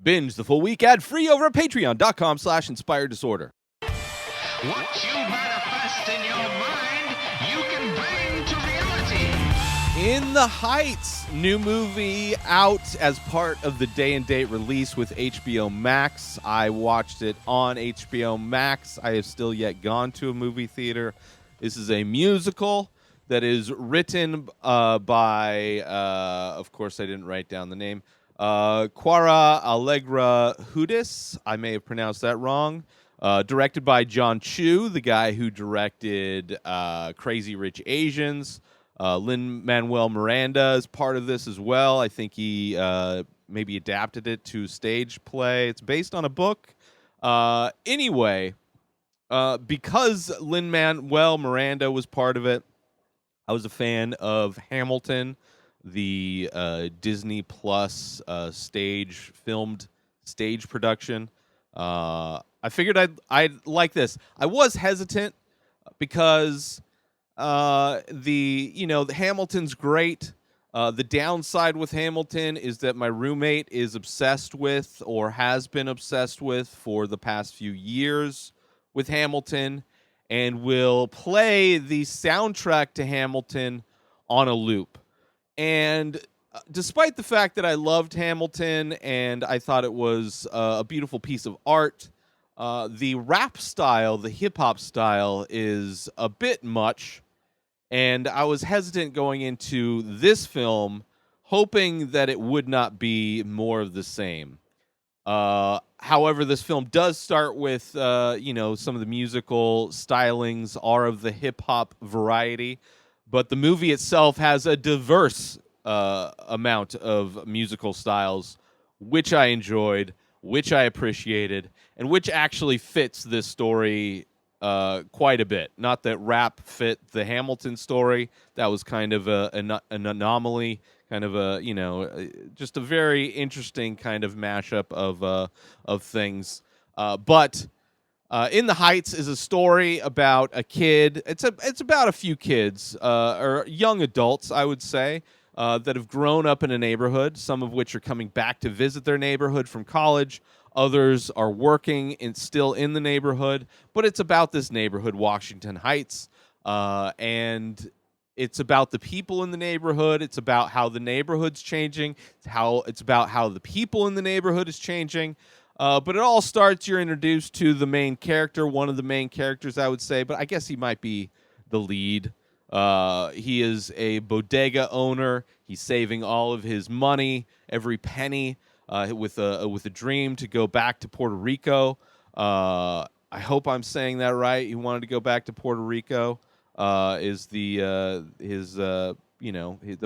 Binge the full week ad-free over at patreon.com/inspired disorder. What you manifest in your mind, you can bring to reality. In the Heights, new movie out as part of the day-and-date release with HBO Max. I watched it on HBO Max. I have still yet gone to a movie theater. This is a musical that is written by, of course I didn't write down the name, Quiara, Alegría, Hudes. I may have pronounced that wrong. Directed by Jon M, the guy who directed Crazy Rich Asians. Lin-Manuel Miranda is part of this as well. I think he maybe adapted it to stage play. It's based on a book. Anyway, because Lin-Manuel Miranda was part of it, I was a fan of Hamilton, the Disney Plus filmed stage production. I figured I'd like this. I was hesitant because the Hamilton's great. The downside with Hamilton is that my roommate is obsessed with, or has been obsessed with for the past few years with Hamilton, and will play the soundtrack to Hamilton on a loop. And despite the fact that I loved Hamilton and I thought it was a beautiful piece of art, the rap style, the hip-hop style, is a bit much. And I was hesitant going into this film, hoping that it would not be more of the same. However, this film does start with, some of the musical stylings are of the hip-hop variety. But the movie itself has a diverse amount of musical styles, which I enjoyed, which I appreciated, and which actually fits this story quite a bit. Not that rap fit the Hamilton story. That was kind of an anomaly, kind of just a very interesting kind of mashup of things. But In the Heights is a story about a kid. It's about a few kids, or young adults, I would say, that have grown up in a neighborhood, some of which are coming back to visit their neighborhood from college. Others are working and still in the neighborhood. But it's about this neighborhood, Washington Heights, and it's about the people in the neighborhood. It's about how the neighborhood's changing. It's about how the people in the neighborhood is changing. But it all starts, you're introduced to the main character, one of the main characters, I would say, but I guess he might be the lead. He is a bodega owner. He's saving all of his money, every penny, with a dream to go back to Puerto Rico. I hope I'm saying that right. He wanted to go back to Puerto Rico. Is the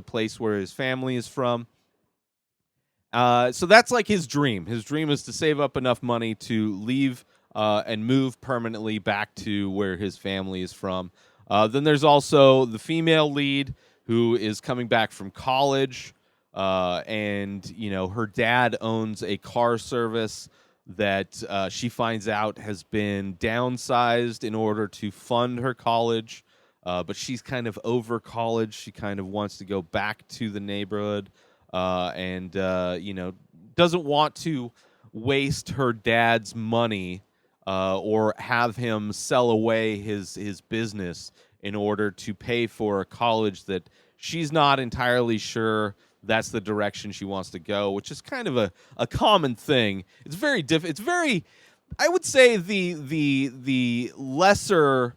place where his family is from. So that's like his dream. His dream is to save up enough money to leave and move permanently back to where his family is from. Then there's also the female lead who is coming back from college, and her dad owns a car service that she finds out has been downsized in order to fund her college. But she's kind of over college. She kind of wants to go back to the neighborhood. And doesn't want to waste her dad's money or have him sell away his business in order to pay for a college that she's not entirely sure that's the direction she wants to go, which is kind of a common thing. It's very it's very, I would say, the lesser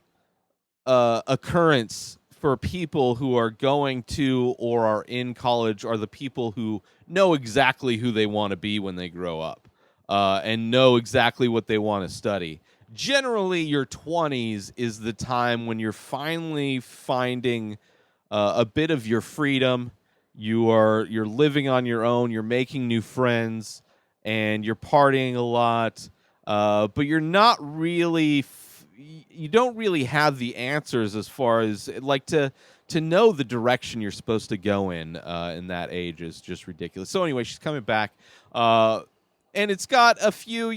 occurrence for people who are going to or are in college are the people who know exactly who they want to be when they grow up, and know exactly what they want to study. Generally, your 20s is the time when you're finally finding a bit of your freedom. You're living on your own. You're making new friends, and you're partying a lot. But you're not really. You don't really have the answers as far as like to know the direction you're supposed to go in that age is just ridiculous. So anyway, she's coming back, and it's got a few,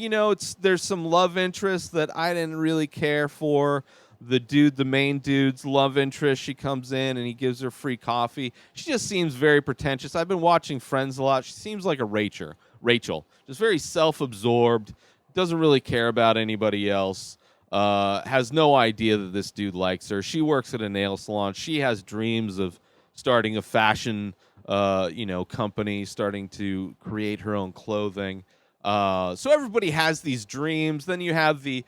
there's some love interests that I didn't really care for. The main dude's love interest, she comes in and he gives her free coffee. She just seems very pretentious. I've been watching Friends a lot. She seems like a rager. Rachel, just very self-absorbed, doesn't really care about anybody else, has no idea that this dude likes her. She works at a nail salon. She has dreams of starting a fashion, company, starting to create her own clothing. So everybody has these dreams. Then you have the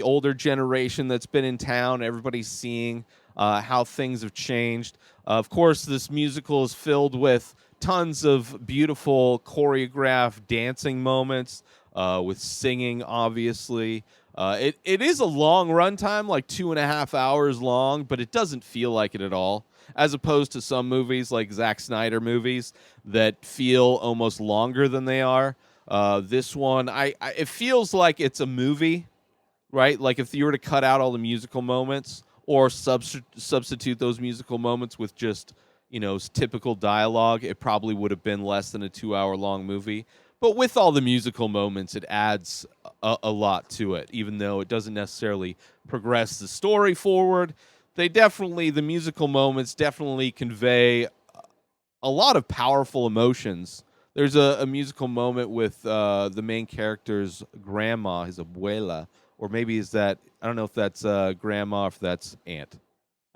older generation that's been in town. Everybody's seeing how things have changed. Of course, this musical is filled with tons of beautiful choreographed dancing moments, with singing, obviously. It is a long runtime, like 2.5 hours long, but it doesn't feel like it at all. As opposed to some movies like Zack Snyder movies that feel almost longer than they are. This one, it feels like it's a movie, right? Like if you were to cut out all the musical moments or substitute those musical moments with just, typical dialogue, it probably would have been less than a 2-hour long movie. But with all the musical moments, it adds a lot to it, even though it doesn't necessarily progress the story forward. The musical moments definitely convey a lot of powerful emotions. There's a musical moment with the main character's grandma, his abuela, or maybe I don't know if that's grandma or if that's aunt.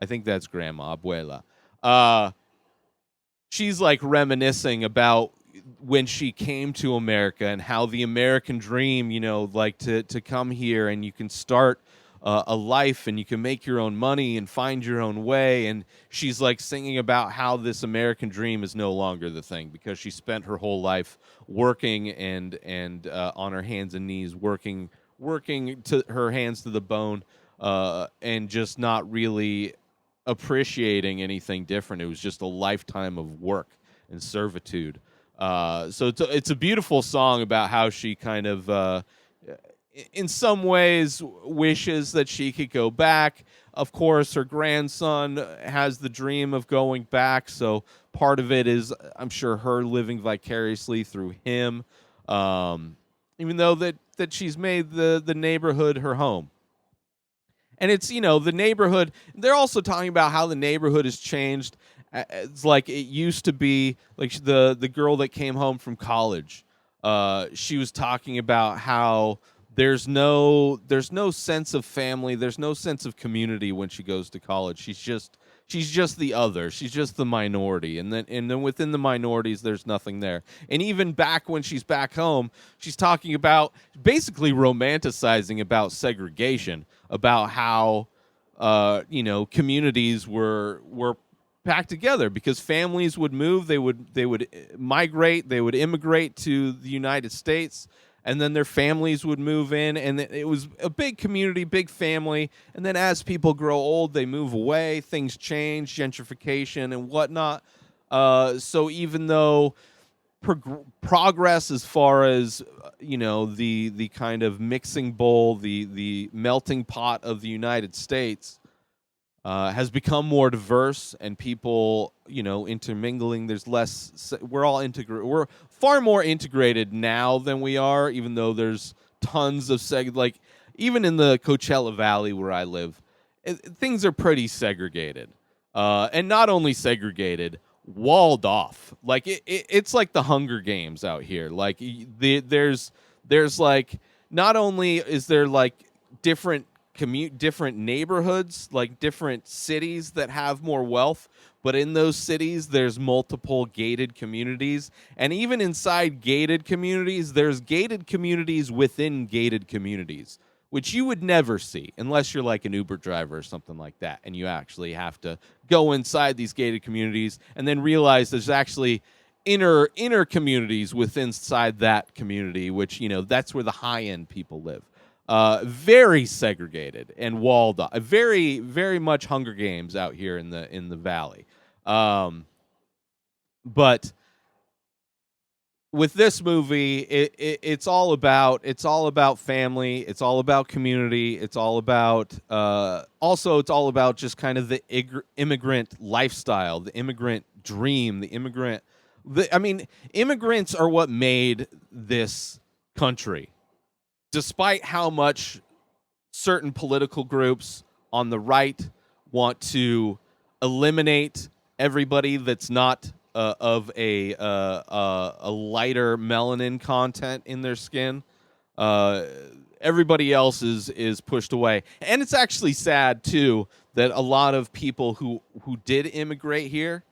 I think that's grandma, abuela. She's like reminiscing about when she came to America and how the American dream, like to come here and you can start a life and you can make your own money and find your own way. And she's like singing about how this American dream is no longer the thing because she spent her whole life working and on her hands and knees, working to her hands to the bone, and just not really appreciating anything different. It was just a lifetime of work and servitude. So it's a beautiful song about how she kind of, in some ways, wishes that she could go back. Of course, her grandson has the dream of going back, so part of it is, I'm sure, her living vicariously through him, even though that she's made the neighborhood her home. And it's, the neighborhood, they're also talking about how the neighborhood has changed. It's like it used to be, like the girl that came home from college. She was talking about how there's no sense of family, there's no sense of community when she goes to college. She's just the other. She's just the minority, and then within the minorities, there's nothing there. And even back when she's back home, she's talking about basically romanticizing about segregation, about how communities were packed together because families would move, they would migrate, they would immigrate to the United States. And then their families would move in, and it was a big community, big family. And then as people grow old, they move away. Things change, gentrification and whatnot. So even though progress as far as, the kind of mixing bowl, the melting pot of the United States has become more diverse, and people, intermingling. There's less. We're all integrated. We're far more integrated now than we are, even though there's tons of like even in the Coachella Valley where I live, things are pretty segregated, and not only segregated, walled off. Like it's like the Hunger Games out here. Like there's like, not only is there like different neighborhoods, like different cities that have more wealth, but in those cities there's multiple gated communities, and even inside gated communities there's gated communities within gated communities, which you would never see unless you're like an Uber driver or something like that, and you actually have to go inside these gated communities and then realize there's actually inner communities within inside that community, which that's where the high end people live. Very segregated and walled off. Very, very much Hunger Games out here in the valley. But with this movie, it's all about family. It's all about community. It's all about also it's all about just kind of the immigrant lifestyle, the immigrant dream, immigrants are what made this country. Despite how much certain political groups on the right want to eliminate everybody that's not of a lighter melanin content in their skin. Uh, Everybody else is pushed away, and it's actually sad too that a lot of people who did immigrate here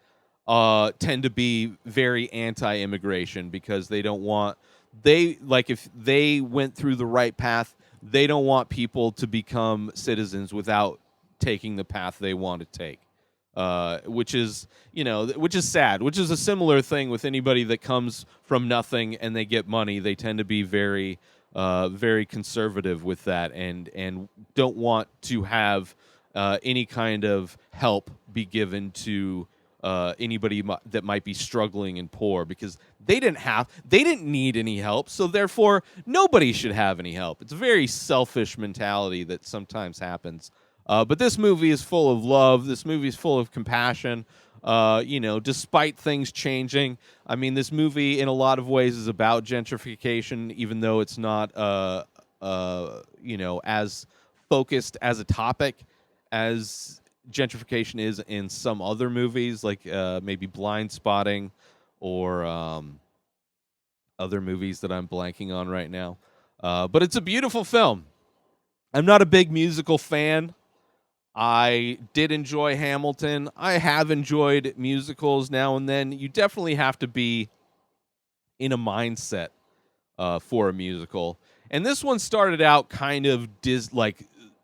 tend to be very anti-immigration because they don't want if they went through the right path, they don't want people to become citizens without taking the path they want to take. Which is which is sad. Which is a similar thing with anybody that comes from nothing and they get money. They tend to be very very conservative with that and don't want to have any kind of help be given to anybody that might be struggling and poor because they didn't need any help, so therefore nobody should have any help. It's a very selfish mentality that sometimes happens. But this movie is full of love. This movie is full of compassion. Despite things changing, I mean, this movie in a lot of ways is about gentrification, even though it's not, as focused as a topic as gentrification is in some other movies, like maybe Blind Spotting or other movies that I'm blanking on right now. But it's a beautiful film. I'm not a big musical fan. I did enjoy Hamilton. I have enjoyed musicals now and then. You definitely have to be in a mindset for a musical. And this one started out kind of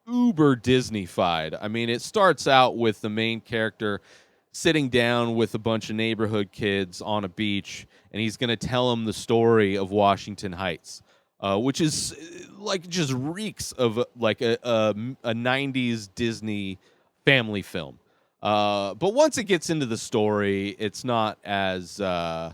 uber Disney-fied. I mean, it starts out with the main character sitting down with a bunch of neighborhood kids on a beach, and he's going to tell them the story of Washington Heights. Which is just reeks of a 90s Disney family film. But once it gets into the story, it's not as Disneyfied.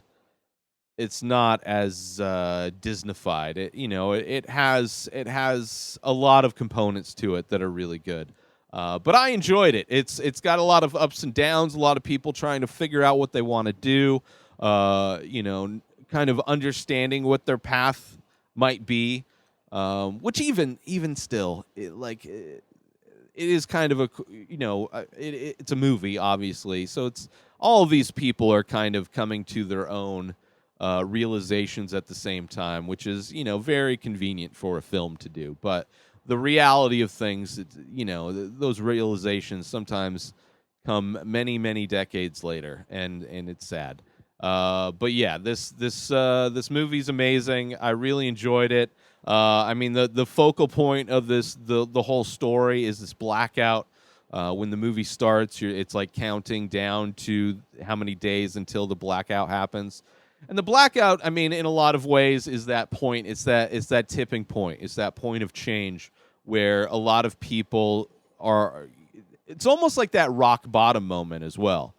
It has a lot of components to it that are really good. But I enjoyed it. It's got a lot of ups and downs, a lot of people trying to figure out what they want to do. Kind of understanding what their path might be, which even still, it is kind of it's a movie, obviously. So it's all of these people are kind of coming to their own realizations at the same time, which is very convenient for a film to do. But the reality of things, those realizations sometimes come many decades later, and it's sad. But yeah, this movie's amazing. I really enjoyed it. I mean, the focal point of the whole story is this blackout. When the movie starts, it's like counting down to how many days until the blackout happens. And the blackout, I mean, in a lot of ways, is that point. It's that tipping point. It's that point of change where a lot of people are. It's almost like that rock bottom moment as well.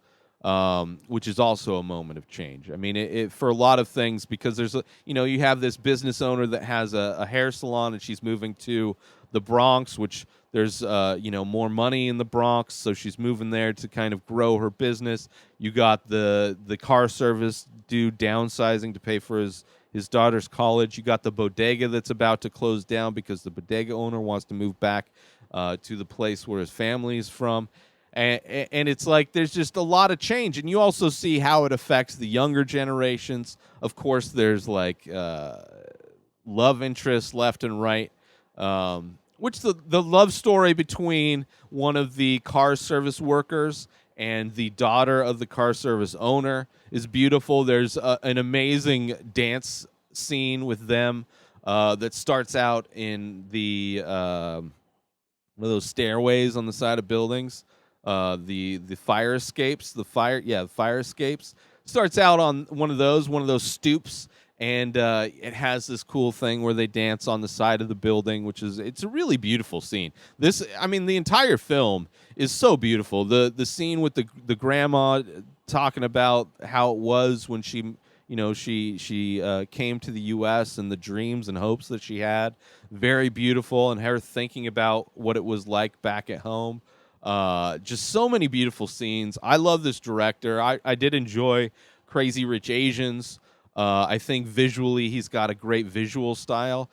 Which is also a moment of change. I mean, it for a lot of things, because there's you have this business owner that has a hair salon and she's moving to the Bronx, which there's more money in the Bronx, so she's moving there to kind of grow her business. You got the car service dude downsizing to pay for his daughter's college. You got the bodega that's about to close down because the bodega owner wants to move back to the place where his family is from. And it's like there's just a lot of change, and you also see how it affects the younger generations. Of course, there's love interests left and right, which the love story between one of the car service workers and the daughter of the car service owner is beautiful. There's an amazing dance scene with them that starts out in the one of those stairways on the side of buildings. The fire escapes, the fire escapes starts out on one of those stoops, and it has this cool thing where they dance on the side of the building, it's a really beautiful scene. The entire film is so beautiful. The scene with the grandma talking about how it was when she came to the U.S. and the dreams and hopes that she had, very beautiful, and her thinking about what it was like back at home. Just so many beautiful scenes. I love this director. I did enjoy Crazy Rich Asians. I think visually he's got a great visual style.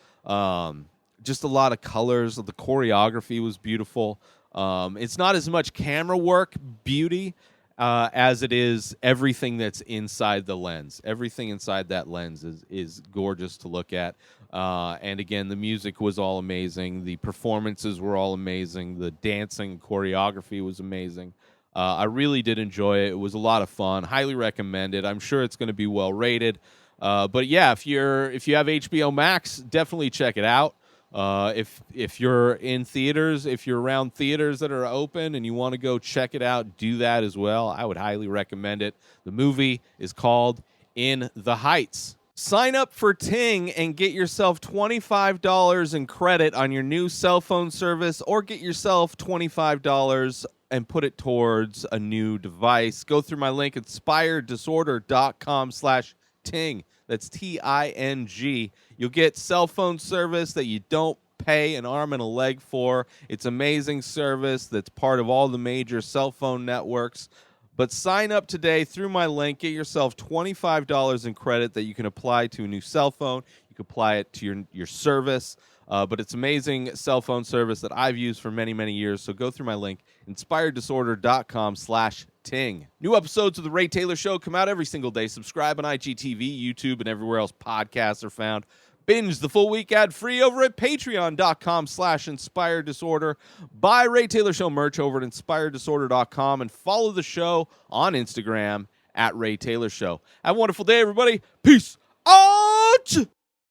Just a lot of colors. The choreography was beautiful. It's not as much camera work beauty as it is everything that's inside the lens. Everything inside that lens is gorgeous to look at. And again, the music was all amazing. The performances were all amazing. The dancing choreography was amazing. I really did enjoy it. It was a lot of fun. Highly recommend it. I'm sure it's going to be well rated. But yeah, if you have HBO Max, definitely check it out. If you're in theaters, if you're around theaters that are open and you want to go check it out, do that as well. I would highly recommend it. The movie is called In the Heights. Sign up for Ting and get yourself $25 in credit on your new cell phone service, or get yourself $25 and put it towards a new device. Go through my link, inspireddisorder.com/Ting. That's TING. You'll get cell phone service that you don't pay an arm and a leg for. It's amazing service that's part of all the major cell phone networks. But sign up today through my link. Get yourself $25 in credit that you can apply to a new cell phone. You can apply it to your service. But it's amazing cell phone service that I've used for many, many years. So go through my link, inspireddisorder.com/Ting. New episodes of The Ray Taylor Show come out every single day. Subscribe on IGTV, YouTube, and everywhere else podcasts are found. Binge the full week ad-free over at patreon.com/inspireddisorder. Buy Ray Taylor Show merch over at inspireddisorder.com and follow the show on Instagram at Ray Taylor Show. Have a wonderful day, everybody. Peace out!